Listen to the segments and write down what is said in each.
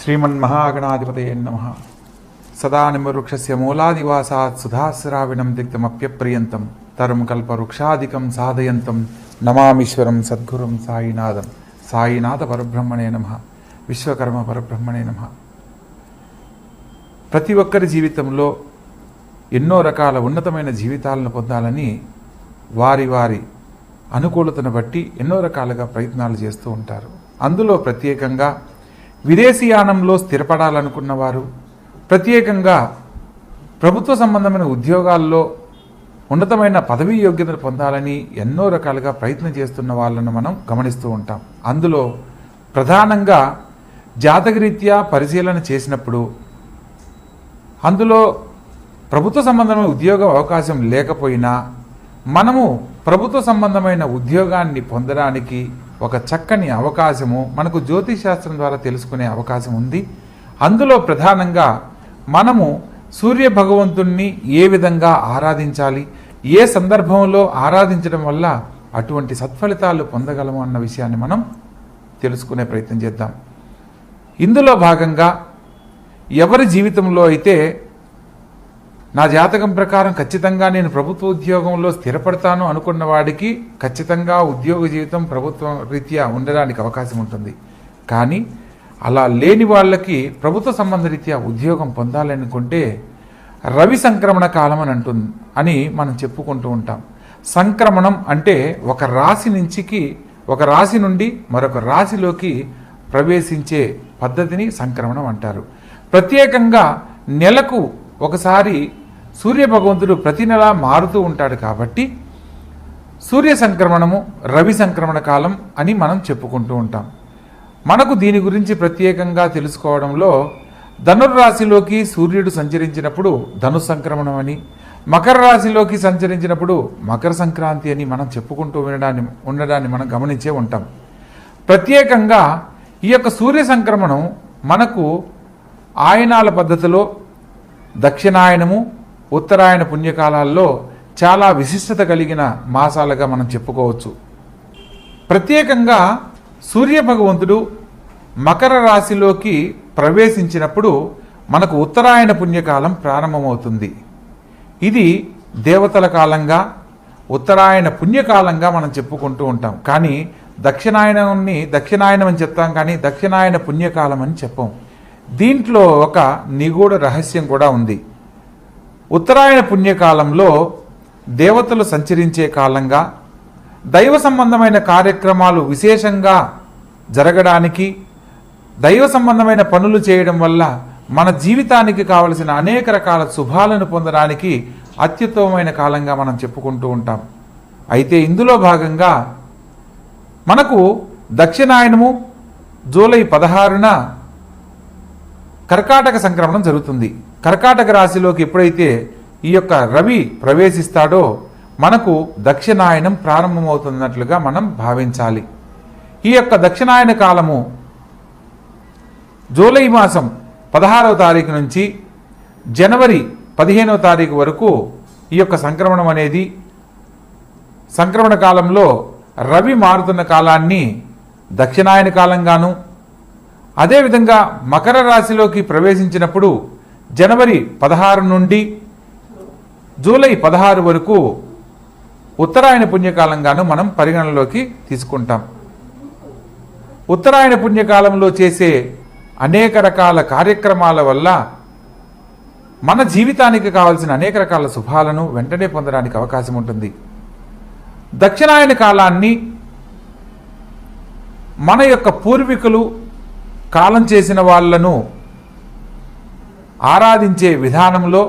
श्रीमन्महागणाधिपतये नमः। सदानिमवृक्षस्य मूलादिवासात् सुधास्राविणं दिग्धमप्यप्रियन्तं तरं कल्पवृक्षादिकं साधयन्तं नमामीश्वरं सद्गुरुं साईनाथं। साईनाथ परब्रह्मणे नमः। విశ్వకర్మ పరబ్రహ్మణే నమః. ప్రతి ఒక్కరి జీవితంలో ఎన్నో రకాల ఉన్నతమైన జీవితాలను పొందాలని వారి వారి అనుకూలతను బట్టి ఎన్నో రకాలుగా ప్రయత్నాలు చేస్తూ ఉంటారు. అందులో ప్రత్యేకంగా విదేశీయానంలో స్థిరపడాలనుకున్న వారు, ప్రత్యేకంగా ప్రభుత్వ సంబంధమైన ఉద్యోగాల్లో ఉన్నతమైన పదవీ యోగ్యతను పొందాలని ఎన్నో రకాలుగా ప్రయత్నం చేస్తున్న వాళ్ళను మనం గమనిస్తూ ఉంటాం. అందులో ప్రధానంగా జాతకరీత్యా పరిశీలన చేసినప్పుడు అందులో ప్రభుత్వ సంబంధమైన ఉద్యోగ అవకాశం లేకపోయినా మనము ప్రభుత్వ సంబంధమైన ఉద్యోగాన్ని పొందడానికి ఒక చక్కని అవకాశము మనకు జ్యోతిషశాస్త్రం ద్వారా తెలుసుకునే అవకాశం ఉంది. అందులో ప్రధానంగా మనము సూర్య భగవంతుణ్ణి ఏ విధంగా ఆరాధించాలి, ఏ సందర్భంలో ఆరాధించడం వల్ల అటువంటి సత్ఫలితాలు పొందగలము అన్న విషయాన్ని మనం తెలుసుకునే ప్రయత్నం చేద్దాం. ఇందులో భాగంగా ఎవరి జీవితంలో అయితే నా జాతకం ప్రకారం ఖచ్చితంగా నేను ప్రభుత్వ ఉద్యోగంలో స్థిరపడతాను అనుకున్న వాడికి ఖచ్చితంగా ఉద్యోగ జీవితం ప్రభుత్వ రీత్యా ఉండడానికి అవకాశం ఉంటుంది. కానీ అలా లేని వాళ్ళకి ప్రభుత్వ సంబంధ రీత్యా ఉద్యోగం పొందాలనుకుంటే రవి సంక్రమణ కాలం అని మనం చెప్పుకుంటూ ఉంటాం. సంక్రమణం అంటే ఒక రాశి నుండి మరొక రాశిలోకి ప్రవేశించే పద్ధతిని సంక్రమణం అంటారు. ప్రత్యేకంగా నెలకు ఒకసారి సూర్య భగవంతుడు ప్రతి నెల మారుతూ ఉంటాడు కాబట్టి సూర్య సంక్రమణము రవి సంక్రమణ కాలం అని మనం చెప్పుకుంటూ ఉంటాం. మనకు దీని గురించి ప్రత్యేకంగా తెలుసుకోవడంలో ధనుర్రాశిలోకి సూర్యుడు సంచరించినప్పుడు ధను సంక్రమణం అని, మకర రాశిలోకి సంచరించినప్పుడు మకర సంక్రాంతి అని మనం చెప్పుకుంటూ ఉండడాన్ని మనం గమనించే ఉంటాం. ప్రత్యేకంగా ఈ యొక్క సూర్య సంక్రమణం మనకు ఆయనాల పద్ధతిలో దక్షిణాయనము ఉత్తరాయణ పుణ్యకాలాల్లో చాలా విశిష్టత కలిగిన మాసాలుగా మనం చెప్పుకోవచ్చు. ప్రత్యేకంగా సూర్య భగవంతుడు మకర రాశిలోకి ప్రవేశించినప్పుడు మనకు ఉత్తరాయణ పుణ్యకాలం ప్రారంభమవుతుంది. ఇది దేవతల కాలంగా ఉత్తరాయణ పుణ్యకాలంగా మనం చెప్పుకుంటూ ఉంటాం. కానీ దక్షిణాయనం అని చెప్తాం, కానీ దక్షిణాయన పుణ్యకాలం అని చెప్పం. దీంట్లో ఒక నిగూఢ రహస్యం కూడా ఉంది. ఉత్తరాయణ పుణ్యకాలంలో దేవతలు సంచరించే కాలంగా, దైవ సంబంధమైన కార్యక్రమాలు విశేషంగా జరగడానికి, దైవ సంబంధమైన పనులు చేయడం వల్ల మన జీవితానికి కావలసిన అనేక రకాల శుభాలను పొందడానికి అత్యుత్తమమైన కాలంగా మనం చెప్పుకుంటూ ఉంటాం. అయితే ఇందులో భాగంగా మనకు దక్షిణాయనము జూలై 16న కర్కాటక సంక్రమణం జరుగుతుంది. కర్కాటక రాశిలోకి ఎప్పుడైతే ఈ యొక్క రవి ప్రవేశిస్తాడో మనకు దక్షిణాయనం ప్రారంభమవుతున్నట్లుగా మనం భావించాలి. ఈ యొక్క దక్షిణాయన కాలము జూలై మాసం 16వ తారీఖు నుంచి జనవరి 15వ తారీఖు వరకు ఈ యొక్క సంక్రమణం అనేది, సంక్రమణ కాలంలో రవి మారుతున్న కాలాన్ని దక్షిణాయన కాలంగాను, అదేవిధంగా మకర రాశిలోకి ప్రవేశించినప్పుడు జనవరి 16 నుండి జూలై 16 వరకు ఉత్తరాయణ పుణ్యకాలంగాను మనం పరిగణనలోకి తీసుకుంటాం. ఉత్తరాయణ పుణ్యకాలంలో చేసే అనేక రకాల కార్యక్రమాల వల్ల మన జీవితానికి కావాల్సిన అనేక రకాల శుభాలను వెంటనే పొందడానికి అవకాశం ఉంటుంది. దక్షిణాయన కాలాన్ని మన యొక్క పూర్వీకులు కాలం చేసిన వాళ్లను ఆరాధించే విధానంలో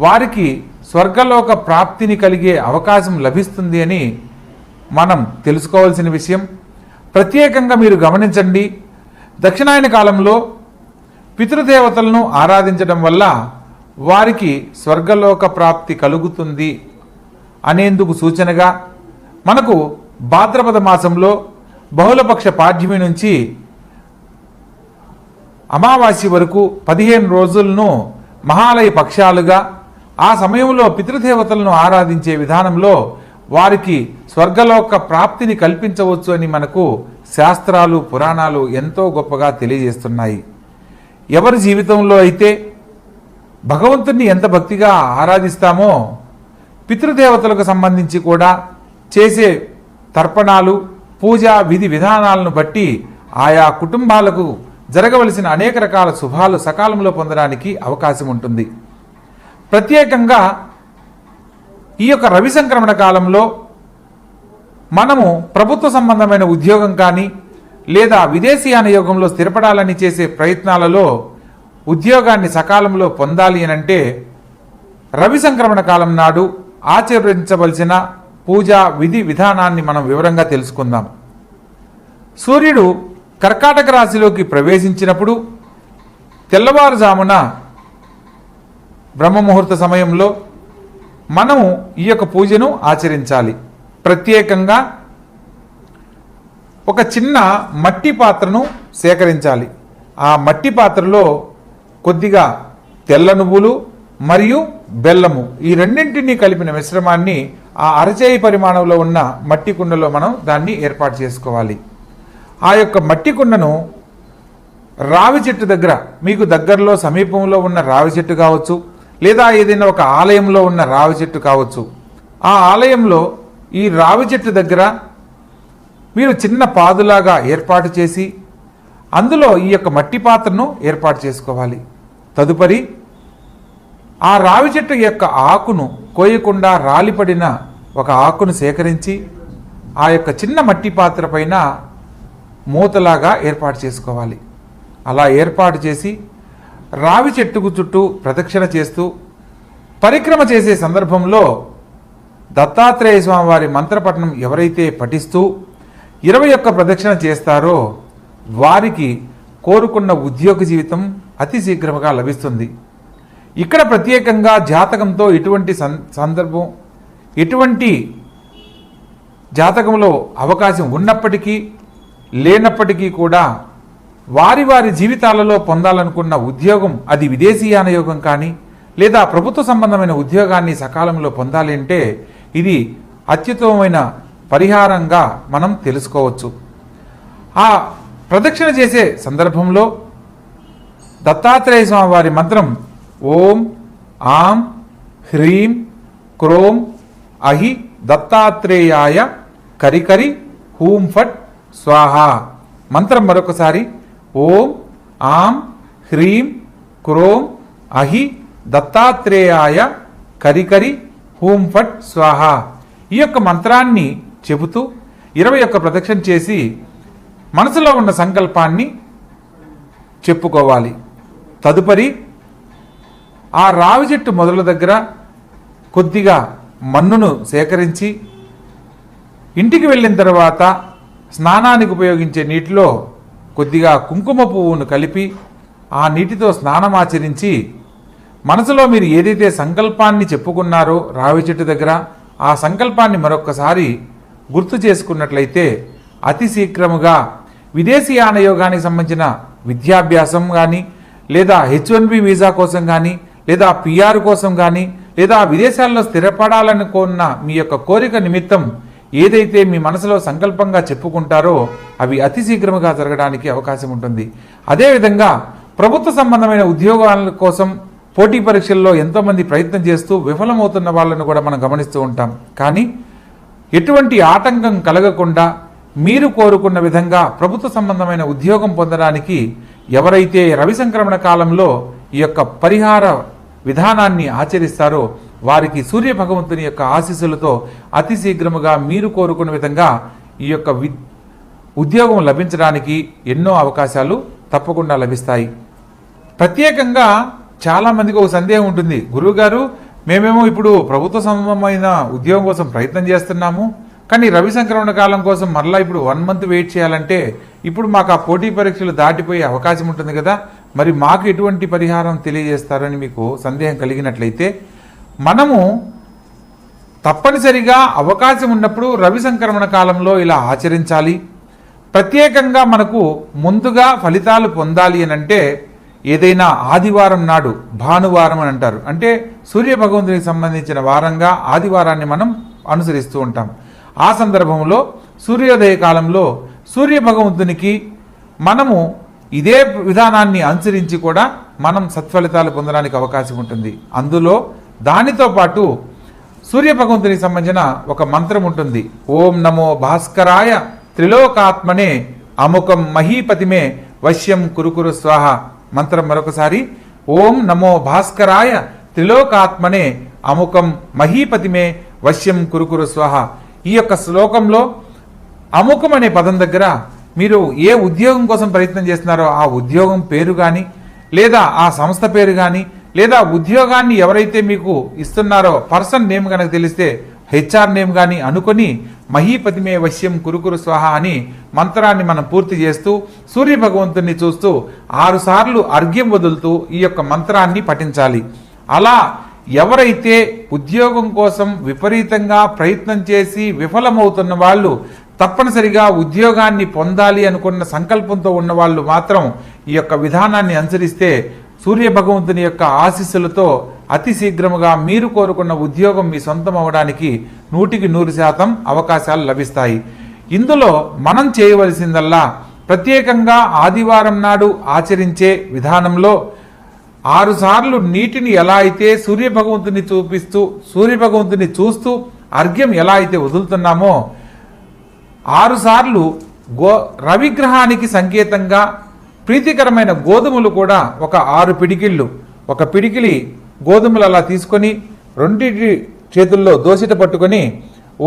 వారికి స్వర్గలోక ప్రాప్తిని కలిగే అవకాశం లభిస్తుంది అని మనం తెలుసుకోవాల్సిన విషయం. ప్రత్యేకంగా మీరు గమనించండి, దక్షిణాయన కాలంలో పితృదేవతలను ఆరాధించడం వల్ల వారికి స్వర్గలోక ప్రాప్తి కలుగుతుంది అనేందుకు సూచనగా మనకు భాద్రపద మాసంలో బహుళపక్ష పాడ్యమి నుంచి అమావాస్య వరకు 15 రోజులను మహాలయ పక్షాలుగా, ఆ సమయంలో పితృదేవతలను ఆరాధించే విధానంలో వారికి స్వర్గలోక ప్రాప్తిని కల్పించవచ్చు అని మనకు శాస్త్రాలు పురాణాలు ఎంతో గొప్పగా తెలియజేస్తున్నాయి. ఎవరి జీవితంలో అయితే భగవంతుణ్ణి ఎంత భక్తిగా ఆరాధిస్తామో పితృదేవతలకు సంబంధించి కూడా చేసే తర్పణాలు, పూజా విధి విధానాలను బట్టి ఆయా కుటుంబాలకు జరగవలసిన అనేక రకాల శుభాలు సకాలంలో పొందడానికి అవకాశం ఉంటుంది. ప్రత్యేకంగా ఈ యొక్క రవి సంక్రమణ కాలంలో మనము ప్రభుత్వ సంబంధమైన ఉద్యోగం కానీ లేదా విదేశీయాన యోగంలో స్థిరపడాలని చేసే ప్రయత్నాలలో ఉద్యోగాన్ని సకాలంలో పొందాలి అనంటే రవి సంక్రమణ కాలం నాడు ఆచరించవలసిన పూజా విధి విధానాన్ని మనం వివరంగా తెలుసుకుందాం. సూర్యుడు కర్కాటక రాశిలోకి ప్రవేశించినప్పుడు తెల్లవారుజామున బ్రహ్మముహూర్త సమయంలో మనము ఈ యొక్క పూజను ఆచరించాలి. ప్రత్యేకంగా ఒక చిన్న మట్టి పాత్రను సేకరించాలి. ఆ మట్టి పాత్రలో కొద్దిగా తెల్ల నువ్వులు మరియు బెల్లము ఈ రెండింటినీ కలిపిన మిశ్రమాన్ని ఆ అరచేయి పరిమాణంలో ఉన్న మట్టి కుండలో మనం దాన్ని ఏర్పాటు చేసుకోవాలి. ఆ యొక్క మట్టి కుండను రావి చెట్టు దగ్గర, మీకు దగ్గరలో సమీపంలో ఉన్న రావి చెట్టు కావచ్చు, లేదా ఏదైనా ఒక ఆలయంలో ఉన్న రావి చెట్టు కావచ్చు, ఆ ఆలయంలో ఈ రావి చెట్టు దగ్గర మీరు చిన్న పాదులాగా ఏర్పాటు చేసి అందులో ఈ యొక్క మట్టి పాత్రను ఏర్పాటు చేసుకోవాలి. తదుపరి ఆ రావి చెట్టు యొక్క ఆకును కోయకుండా రాలిపడిన ఒక ఆకును సేకరించి ఆ యొక్క చిన్న మట్టి పాత్ర పైన మూతలాగా ఏర్పాటు చేసుకోవాలి. అలా ఏర్పాటు చేసి రావి చెట్టుకు చుట్టూ ప్రదక్షిణ చేస్తూ పరిక్రమ చేసే సందర్భంలో దత్తాత్రేయ స్వామి వారి మంత్రపఠనం ఎవరైతే పఠిస్తూ 21 ప్రదక్షిణ చేస్తారో వారికి కోరుకున్న ఉద్యోగ జీవితం అతి శీఘ్రంగా లభిస్తుంది. ఇక్కడ ప్రత్యేకంగా జాతకంతో ఎటువంటి సందర్భం, ఎటువంటి జాతకంలో అవకాశం ఉన్నప్పటికీ లేనప్పటికీ కూడా వారి వారి జీవితాలలో పొందాలనుకున్న ఉద్యోగం, అది విదేశీయాన యోగం కానీ లేదా ప్రభుత్వ సంబంధమైన ఉద్యోగాన్ని సకాలంలో పొందాలి అంటే ఇది అత్యుత్తమమైన పరిహారంగా మనం తెలుసుకోవచ్చు. ఆ ప్రదక్షిణ చేసే సందర్భంలో దత్తాత్రేయ స్వామి వారి మంత్రం ఓం ఆం హ్రీం క్రోం అహి దత్తాత్రేయాయ కరికరి హూం ఫట్ స్వాహ. మంత్రం మరొకసారి ఓం ఆం హ్రీం క్రోం అహి దత్తాత్రేయాయ కరికరి హూం ఫట్ స్వాహ. ఈ యొక్క మంత్రాన్ని చెబుతూ 21 ప్రదక్షిణ చేసి మనసులో ఉన్న సంకల్పాన్ని చెప్పుకోవాలి. తదుపరి ఆ రావి చెట్టు మొదల దగ్గర కొద్దిగా మన్నును సేకరించి ఇంటికి వెళ్ళిన తర్వాత స్నానానికి ఉపయోగించే నీటిలో కొద్దిగా కుంకుమ పువ్వును కలిపి ఆ నీటితో స్నానమాచరించి మనసులో మీరు ఏదైతే సంకల్పాన్ని చెప్పుకున్నారో రావి చెట్టు దగ్గర ఆ సంకల్పాన్ని మరొక్కసారి గుర్తు చేసుకున్నట్లయితే అతి శీఘ్రముగా విదేశీయాన యోగానికి సంబంధించిన విద్యాభ్యాసం కానీ లేదా H1B వీసా కోసం కానీ లేదా PR కోసం కానీ లేదా విదేశాల్లో స్థిరపడాలనుకున్న మీ యొక్క కోరిక నిమిత్తం ఏదైతే మీ మనసులో సంకల్పంగా చెప్పుకుంటారో అవి అతి శీఘ్రముగా జరగడానికి అవకాశం ఉంటుంది. అదేవిధంగా ప్రభుత్వ సంబంధమైన ఉద్యోగాల కోసం పోటీ పరీక్షల్లో ఎంతోమంది ప్రయత్నం చేస్తూ విఫలమవుతున్న వాళ్ళను కూడా మనం గమనిస్తూ ఉంటాం. కానీ ఎటువంటి ఆటంకం కలగకుండా మీరు కోరుకున్న విధంగా ప్రభుత్వ సంబంధమైన ఉద్యోగం పొందడానికి ఎవరైతే రవి సంక్రమణ కాలంలో ఈ యొక్క పరిహార విధానాన్ని ఆచరిస్తారో వారికి సూర్య భగవంతుని యొక్క ఆశీస్సులతో అతి శీఘ్రముగా మీరు కోరుకున్న విధంగా ఈ యొక్క ఉద్యోగం లభించడానికి ఎన్నో అవకాశాలు తప్పకుండా లభిస్తాయి. ప్రత్యేకంగా చాలామందికి ఒక సందేహం ఉంటుంది, గురువుగారు మేమేమో ఇప్పుడు ప్రభుత్వ సంబంధమైన ఉద్యోగం కోసం ప్రయత్నం చేస్తున్నాము, కానీ రవి సంక్రమణ కాలం కోసం మరలా ఇప్పుడు 1 మంత్ వెయిట్ చేయాలంటే ఇప్పుడు మాకు ఆ పోటీ పరీక్షలు దాటిపోయే అవకాశం ఉంటుంది కదా, మరి మాకు ఎటువంటి పరిహారం తెలియజేస్తారని మీకు సందేహం కలిగినట్లయితే మనము తప్పనిసరిగా అవకాశం ఉన్నప్పుడు రవి సంక్రమణ కాలంలో ఇలా ఆచరించాలి. ప్రత్యేకంగా మనకు ముందుగా ఫలితాలు పొందాలి అని అంటే ఏదైనా ఆదివారం నాడు, భానువారం అని అంటారు, అంటే సూర్య భగవంతునికి సంబంధించిన వారంగా ఆదివారాన్ని మనం అనుసరిస్తూ ఉంటాం. ఆ సందర్భంలో సూర్యోదయ కాలంలో సూర్య భగవంతునికి మనము ఇదే విధానాన్ని అనుసరించి కూడా మనం సత్ఫలితాలు పొందడానికి అవకాశం ఉంటుంది. అందులో దానితో పాటు సూర్య భగవంతునికి సంబంధించిన ఒక మంత్రం ఉంటుంది. ఓం నమో భాస్కరాయ త్రిలోకాత్మనే అముకం మహీపతిమే వశ్యం కురుకురు స్వాహ. మంత్రం మరొకసారి, ఓం నమో భాస్కరాయ త్రిలోకాత్మనే అముకం మహీపతిమే వశ్యం కురుకురు స్వాహ. ఈ యొక్క శ్లోకంలో అముకం అనే పదం దగ్గర మీరు ఏ ఉద్యోగం కోసం ప్రయత్నం చేస్తున్నారో ఆ ఉద్యోగం పేరు కానీ, లేదా ఆ సంస్థ పేరు కానీ, లేదా ఉద్యోగాన్ని ఎవరైతే మీకు ఇస్తున్నారో పర్సన్ నేమ్ కనుక తెలిస్తే హెచ్ఆర్ నేమ్ కానీ అనుకొని మహీపతిమే వశ్యం కురుకురు స్వాహ అని మంత్రాన్ని మనం పూర్తి చేస్తూ సూర్య భగవంతుని చూస్తూ 6 సార్లు అర్ఘ్యం వదులుతూ ఈ యొక్క మంత్రాన్ని పఠించాలి. అలా ఎవరైతే ఉద్యోగం కోసం విపరీతంగా ప్రయత్నం చేసి విఫలమవుతున్న వాళ్ళు, తప్పనిసరిగా ఉద్యోగాన్ని పొందాలి అనుకున్న సంకల్పంతో ఉన్న వాళ్ళు మాత్రం ఈ యొక్క విధానాన్ని అనుసరిస్తే సూర్య భగవంతుని యొక్క ఆశీస్సులతో అతి శీఘ్రముగా మీరు కోరుకున్న ఉద్యోగం మీ సొంతం అవడానికి 100% అవకాశాలు లభిస్తాయి. ఇందులో మనం చేయవలసిందల్లా ప్రత్యేకంగా ఆదివారం నాడు ఆచరించే విధానంలో 6 సార్లు నీటిని ఎలా అయితే సూర్య భగవంతుని చూస్తూ అర్ఘ్యం ఎలా అయితే వదులుతున్నామో 6 సార్లు రవిగ్రహానికి సంకేతంగా ప్రీతికరమైన గోధుమలు కూడా ఒక 6 పిడికిళ్ళు, ఒక పిడికిలి గోధుమలు అలా తీసుకొని 2 చేతుల్లో దోసిట పట్టుకొని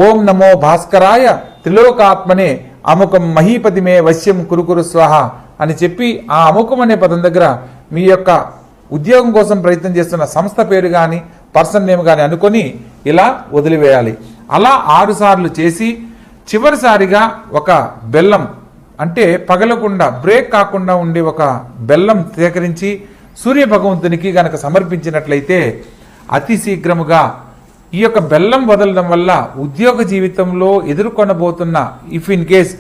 ఓం నమో భాస్కరాయ త్రిలోకాత్మనే అముకం మహీపతిమే వశ్యం కురుకురు స్వాహ అని చెప్పి ఆ అముకం అనే పదం దగ్గర మీ యొక్క ఉద్యోగం కోసం ప్రయత్నం చేస్తున్న సంస్థ పేరు కానీ పర్సన్ నేమ్ కానీ అనుకొని ఇలా వదిలివేయాలి. అలా 6 సార్లు చేసి చివరిసారిగా ఒక బెల్లం, అంటే పగలకుండా బ్రేక్ కాకుండా ఉండే ఒక బెల్లం సేకరించి సూర్య భగవంతునికి గనక సమర్పించినట్లయితే అతి శీఘ్రముగా ఈ యొక్క బెల్లం వదలడం వల్ల ఉద్యోగ జీవితంలో ఎదుర్కొనబోతున్న ఇఫ్ ఇన్ కేస్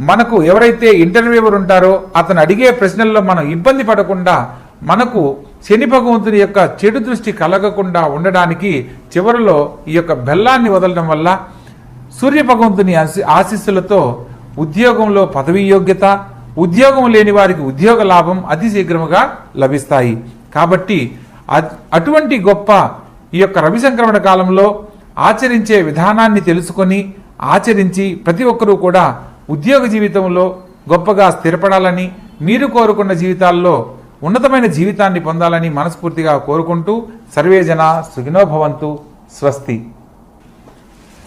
మనకు ఎవరైతే ఇంటర్వ్యూవర్ ఉంటారో అతను అడిగే ప్రశ్నల్లో మనం ఇబ్బంది పడకుండా మనకు శని భగవంతుని యొక్క చెడు దృష్టి కలగకుండా ఉండడానికి చివరిలో ఈ యొక్క బెల్లాన్ని వదలడం వల్ల సూర్య భగవంతుని ఆశీస్సులతో ఉద్యోగంలో పదవీ యోగ్యత, ఉద్యోగం లేని వారికి ఉద్యోగ లాభం అతి శీఘ్రముగా లభిస్తాయి. కాబట్టి అటువంటి గొప్ప ఈ యొక్క రవి సంక్రమణ కాలంలో ఆచరించే విధానాన్ని తెలుసుకొని ఆచరించి ప్రతి ఒక్కరూ కూడా ఉద్యోగ జీవితంలో గొప్పగా స్థిరపడాలని, మీరు కోరుకున్న జీవితాల్లో ఉన్నతమైన జీవితాన్ని పొందాలని మనస్ఫూర్తిగా కోరుకుంటూ సర్వే జన సుఖినో భవంతు. స్వస్తి.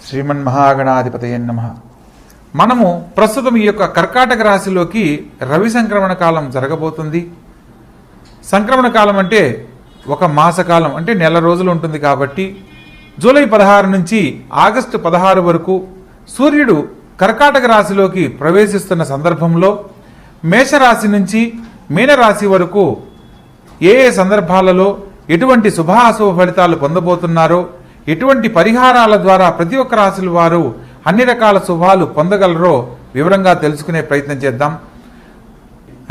శ్రీమన్మహాగణాధిపతయే నమః. మనము ప్రస్తుతం ఈ యొక్క కర్కాటక రాశిలోకి రవి సంక్రమణ కాలం జరగబోతుంది. సంక్రమణ కాలం అంటే ఒక మాసకాలం, అంటే నెల రోజులు ఉంటుంది. కాబట్టి జూలై 16 నుంచి ఆగస్టు 16 వరకు సూర్యుడు కర్కాటక రాశిలోకి ప్రవేశిస్తున్న సందర్భంలో మేషరాశి నుంచి మీనరాశి వరకు ఏ సందర్భాలలో ఎటువంటి శుభాశుభ ఫలితాలు పొందబోతున్నారో, ఎటువంటి పరిహారాల ద్వారా ప్రతి ఒక్క రాశుల వారు అన్ని రకాల శుభాలు పొందగలరో వివరంగా తెలుసుకునే ప్రయత్నం చేద్దాం.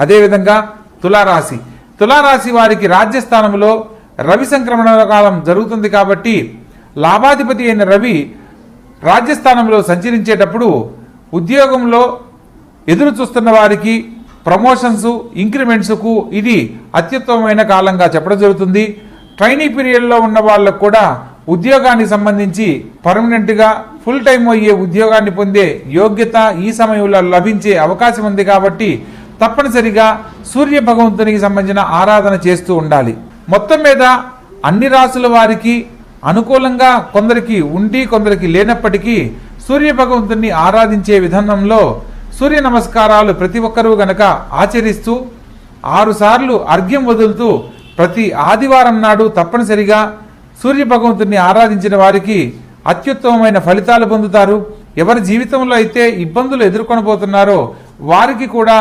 అదేవిధంగా తులారాశి వారికి రాజ్యస్థానంలో రవి సంక్రమణ కాలం జరుగుతుంది. కాబట్టి లాభాధిపతి అయిన రవి రాజ్యస్థానంలో సంచరించేటప్పుడు ఉద్యోగంలో ఎదురు చూస్తున్న వారికి ప్రమోషన్స్, ఇంక్రిమెంట్స్కు ఇది అత్యుత్తమమైన కాలంగా చెప్పడం జరుగుతుంది. ట్రైనింగ్ పీరియడ్లో ఉన్న వాళ్ళకు కూడా ఉద్యోగానికి సంబంధించి పర్మనెంట్గా ఫుల్ టైం అయ్యే ఉద్యోగాన్ని పొందే యోగ్యత ఈ సమయంలో లభించే అవకాశం ఉంది. కాబట్టి తప్పనిసరిగా సూర్య భగవంతునికి సంబంధించిన ఆరాధన చేస్తూ ఉండాలి. మొత్తం మీద అన్ని రాసుల వారికి అనుకూలంగా కొందరికి ఉండి కొందరికి లేనప్పటికీ సూర్య భగవంతుని ఆరాధించే విధానంలో సూర్య నమస్కారాలు ప్రతి ఒక్కరూ గనక ఆచరిస్తూ 6 సార్లు అర్ఘ్యం వదులుతూ ప్రతి ఆదివారం నాడు తప్పనిసరిగా సూర్య భగవంతుని ఆరాధించిన వారికి అత్యుత్తమమైన ఫలితాలు పొందుతారు. ఎవరి జీవితంలో అయితే ఇబ్బందులు ఎదుర్కొనబోతున్నారో వారికి కూడా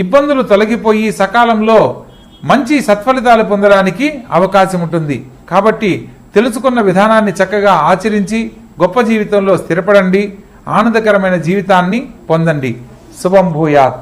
ఇబ్బందులు తొలగిపోయి సకాలంలో మంచి సత్ఫలితాలు పొందడానికి అవకాశం ఉంటుంది. కాబట్టి తెలుసుకున్న విధానాన్ని చక్కగా ఆచరించి గొప్ప జీవితంలో స్థిరపడండి, ఆనందకరమైన జీవితాన్ని పొందండి. శుభం భూయాత్.